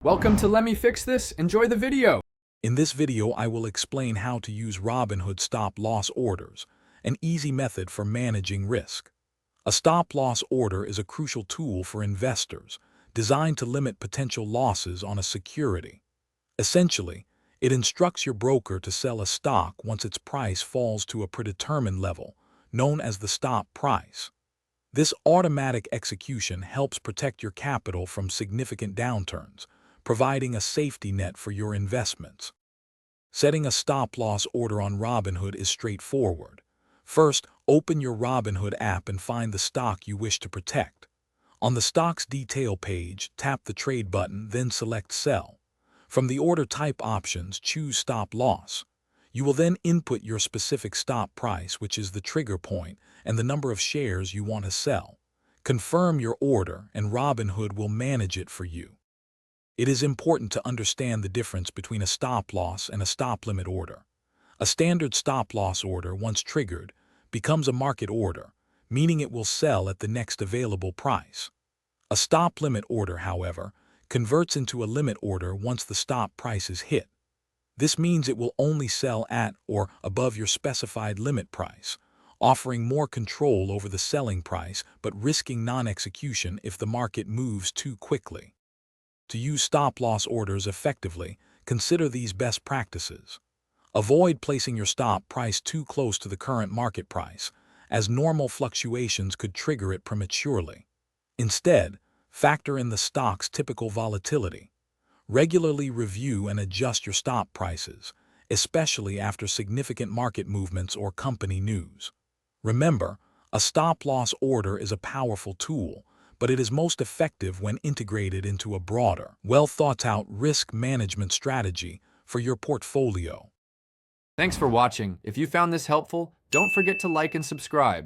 Welcome to Let Me Fix This. Enjoy the video. In this video, I will explain how to use Robinhood stop-loss orders, an easy method for managing risk. A stop-loss order is a crucial tool for investors, designed to limit potential losses on a security. Essentially, it instructs your broker to sell a stock once its price falls to a predetermined level, known as the stop price. This automatic execution helps protect your capital from significant downturns, providing a safety net for your investments. Setting a stop-loss order on Robinhood is straightforward. First, open your Robinhood app and find the stock you wish to protect. On the stock's detail page, tap the Trade button, then select Sell. From the order type options, choose Stop Loss. You will then input your specific stop price, which is the trigger point, and the number of shares you want to sell. Confirm your order, and Robinhood will manage it for you. It is important to understand the difference between a stop-loss and a stop-limit order. A standard stop-loss order, once triggered, becomes a market order, meaning it will sell at the next available price. A stop-limit order, however, converts into a limit order once the stop price is hit. This means it will only sell at or above your specified limit price, offering more control over the selling price but risking non-execution if the market moves too quickly. To use stop-loss orders effectively, consider these best practices. Avoid placing your stop price too close to the current market price, as normal fluctuations could trigger it prematurely. Instead, factor in the stock's typical volatility. Regularly review and adjust your stop prices, especially after significant market movements or company news. Remember, a stop-loss order is a powerful tool, but it is most effective when integrated into a broader, well-thought-out risk management strategy for your portfolio. Thanks for watching. If you found this helpful, don't forget to like and subscribe.